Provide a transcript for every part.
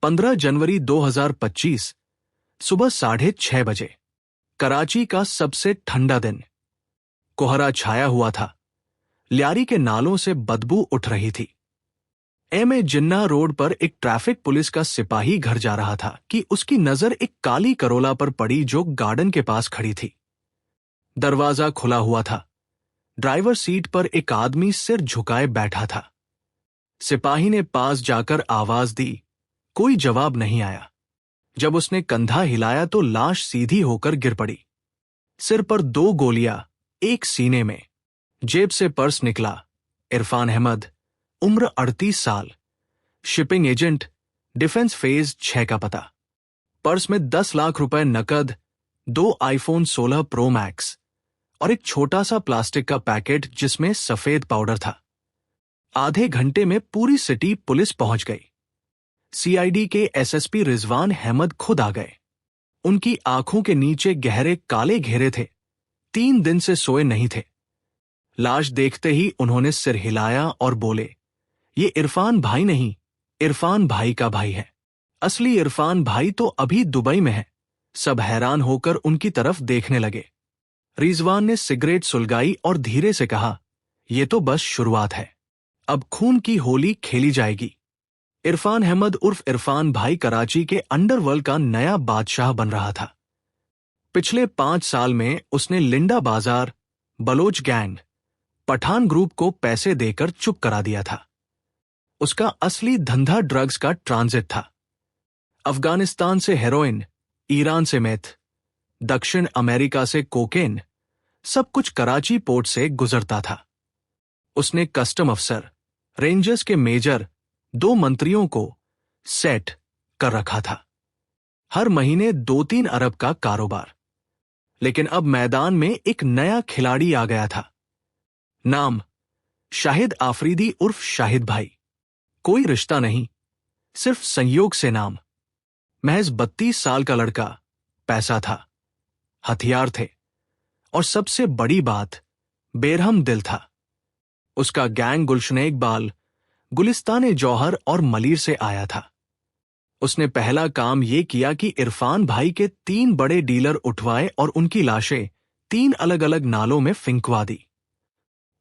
15 जनवरी 2025 सुबह 6:30 बजे। कराची का सबसे ठंडा दिन। कोहरा छाया हुआ था। लियारी के नालों से बदबू उठ रही थी। ए जिन्ना रोड पर एक ट्रैफिक पुलिस का सिपाही घर जा रहा था कि उसकी नजर एक काली करोला पर पड़ी जो गार्डन के पास खड़ी थी। दरवाजा खुला हुआ था। ड्राइवर सीट पर एक आदमी सिर झुकाए बैठा था। सिपाही ने पास जाकर आवाज दी। कोई जवाब नहीं आया। जब उसने कंधा हिलाया तो लाश सीधी होकर गिर पड़ी। सिर पर 2 गोलियां, एक सीने में। जेब से पर्स निकला। इरफान अहमद, उम्र 38 साल, शिपिंग एजेंट, डिफेंस फेज 6 का पता। पर्स में 10 लाख रुपए नकद, 2 आईफोन 16 प्रो मैक्स और एक छोटा सा प्लास्टिक का पैकेट जिसमें सफेद पाउडर था। आधे घंटे में पूरी सिटी पुलिस पहुंच गई। सीआईडी के एसएसपी रिजवान अहमद खुद आ गए। उनकी आंखों के नीचे गहरे काले घेरे थे। 3 दिन से सोए नहीं थे। लाश देखते ही उन्होंने सिर हिलाया और बोले, ये इरफान भाई नहीं, इरफान भाई का भाई है। असली इरफान भाई तो अभी दुबई में है। सब हैरान होकर उनकी तरफ देखने लगे। रिजवान ने सिगरेट सुलगाई और धीरे से कहा, यह तो बस शुरुआत है। अब खून की होली खेली जाएगी। इरफान अहमद उर्फ इरफान भाई कराची के अंडरवर्ल्ड का नया बादशाह बन रहा था। पिछले 5 साल में उसने लिंडा बाजार, बलोच गैंग, पठान ग्रुप को पैसे देकर चुप करा दिया था। उसका असली धंधा ड्रग्स का ट्रांजिट था। अफगानिस्तान से हेरोइन, ईरान से मेथ, दक्षिण अमेरिका से कोकेन, सब कुछ कराची पोर्ट से गुजरता था। उसने कस्टम अफसर, रेंजर्स के मेजर, 2 मंत्रियों को सेट कर रखा था। हर महीने 2-3 अरब का कारोबार। लेकिन अब मैदान में एक नया खिलाड़ी आ गया था। नाम शाहिद आफरीदी उर्फ शाहिद भाई। कोई रिश्ता नहीं, सिर्फ संयोग से नाम। महज 32 साल का लड़का। पैसा था, हथियार थे और सबसे बड़ी बात, बेरहम दिल था। उसका गैंग गुलशन इकबाल, गुलिस्तान जौहर और मलीर से आया था। उसने पहला काम यह किया कि इरफान भाई के 3 बड़े डीलर उठवाए और उनकी लाशें 3 अलग अलग नालों में फिंकवा दी।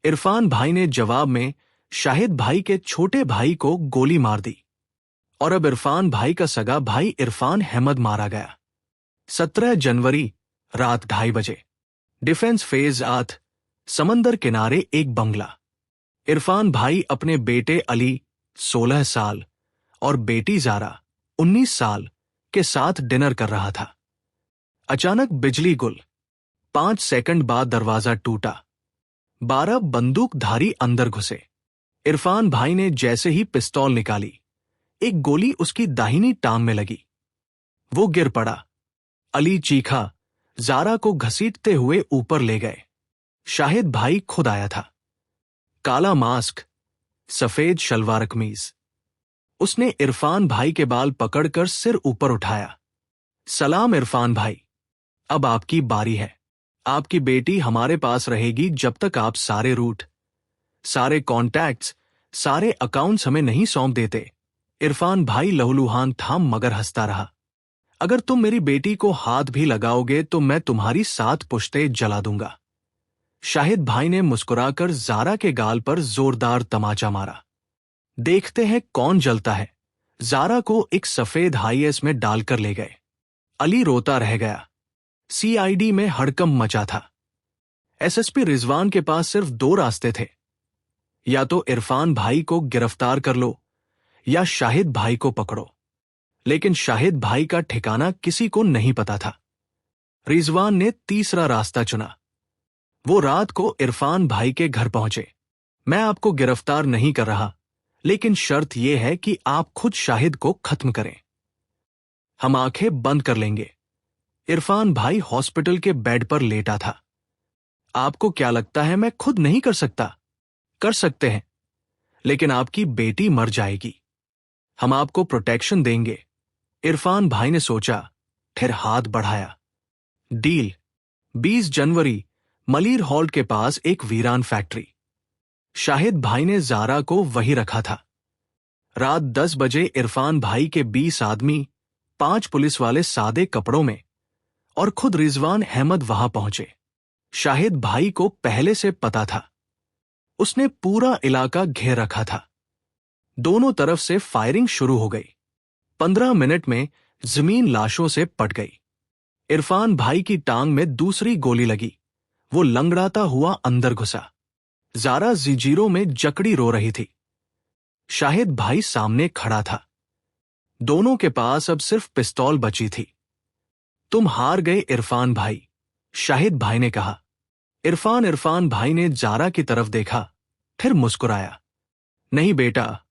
इरफान भाई ने जवाब में शाहिद भाई के छोटे भाई को गोली मार दी और अब इरफान भाई का सगा भाई इरफान अहमद मारा गया। 17 जनवरी रात 2:30 बजे। डिफेंस फेज 8, समंदर किनारे एक बंगला। इरफान भाई अपने बेटे अली 16 साल और बेटी जारा 19 साल के साथ डिनर कर रहा था। अचानक बिजली गुल। 5 सेकंड बाद दरवाजा टूटा। 12 बंदूकधारी अंदर घुसे। इरफान भाई ने जैसे ही पिस्तौल निकाली, एक गोली उसकी दाहिनी टांग में लगी। वो गिर पड़ा। अली चीखा। जारा को घसीटते हुए ऊपर ले गए। शाहिद भाई खुद आया था। काला मास्क, सफेद शलवार कमीज। उसने इरफान भाई के बाल पकड़कर सिर ऊपर उठाया। सलाम इरफान भाई, अब आपकी बारी है। आपकी बेटी हमारे पास रहेगी जब तक आप सारे रूट, सारे कॉन्टैक्ट्स, सारे अकाउंट्स हमें नहीं सौंप देते। इरफान भाई लहूलुहान था मगर हंसता रहा। अगर तुम मेरी बेटी को हाथ भी लगाओगे तो मैं तुम्हारी 7 पुश्तें जला दूंगा। शाहिद भाई ने मुस्कुराकर जारा के गाल पर जोरदार तमाचा मारा। देखते हैं कौन जलता है। जारा को एक सफेद हाईएस में डालकर ले गए। अली रोता रह गया। सीआईडी में हड़कंप मचा था। एसएसपी रिजवान के पास सिर्फ 2 रास्ते थे, या तो इरफान भाई को गिरफ्तार कर लो या शाहिद भाई को पकड़ो। लेकिन शाहिद भाई का ठिकाना किसी को नहीं पता था। रिजवान ने तीसरा रास्ता चुना। वो रात को इरफान भाई के घर पहुंचे। मैं आपको गिरफ्तार नहीं कर रहा, लेकिन शर्त यह है कि आप खुद शाहिद को खत्म करें। हम आंखें बंद कर लेंगे। इरफान भाई हॉस्पिटल के बेड पर लेटा था। आपको क्या लगता है मैं खुद नहीं कर सकता? कर सकते हैं, लेकिन आपकी बेटी मर जाएगी। हम आपको प्रोटेक्शन देंगे। इरफान भाई ने सोचा, फिर हाथ बढ़ाया। डील। 20 जनवरी मलीर हॉल्ट के पास एक वीरान फैक्ट्री। शाहिद भाई ने जारा को वहीं रखा था। रात 10 बजे इरफान भाई के 20 आदमी, 5 पुलिस वाले सादे कपड़ों में और खुद रिजवान अहमद वहां पहुंचे। शाहिद भाई को पहले से पता था, उसने पूरा इलाका घेर रखा था। दोनों तरफ से फायरिंग शुरू हो गई। 15 मिनट में जमीन लाशों से पट गई। इरफान भाई की टांग में दूसरी गोली लगी। वो लंगड़ाता हुआ अंदर घुसा। जारा जिंजीरों में जकड़ी रो रही थी। शाहिद भाई सामने खड़ा था। दोनों के पास अब सिर्फ पिस्तौल बची थी। तुम हार गए इरफान भाई, शाहिद भाई ने कहा। इरफान भाई ने जारा की तरफ देखा, फिर मुस्कुराया। नहीं बेटा,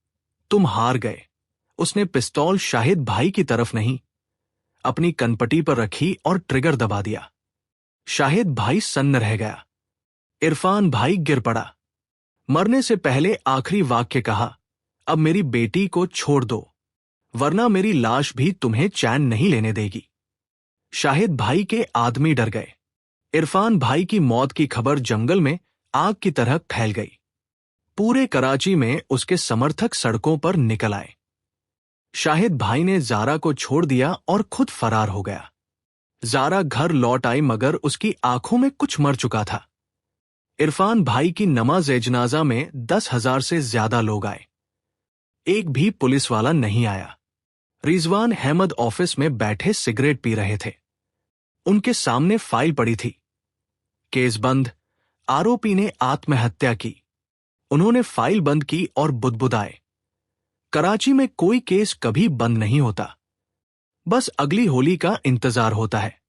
तुम हार गए। उसने पिस्तौल शाहिद भाई की तरफ नहीं, अपनी कनपटी पर रखी और ट्रिगर दबा दिया। शाहिद भाई सन्न रह गया। इरफान भाई गिर पड़ा। मरने से पहले आखिरी वाक्य कहा, अब मेरी बेटी को छोड़ दो, वरना मेरी लाश भी तुम्हें चैन नहीं लेने देगी। शाहिद भाई के आदमी डर गए। इरफान भाई की मौत की खबर जंगल में आग की तरह फैल गई। पूरे कराची में उसके समर्थक सड़कों पर निकल आए। शाहिद भाई ने जारा को छोड़ दिया और खुद फरार हो गया। जारा घर लौट आई मगर उसकी आंखों में कुछ मर चुका था। इरफान भाई की नमाज-ए-जनाजा में 10,000 से ज्यादा लोग आए। एक भी पुलिस वाला नहीं आया। रिजवान अहमद ऑफिस में बैठे सिगरेट पी रहे थे। उनके सामने फाइल पड़ी थी। केस बंद, आरोपी ने आत्महत्या की। उन्होंने फाइल बंद की और बुदबुदाए। कराची में कोई केस कभी बंद नहीं होता, बस अगली होली का इंतजार होता है।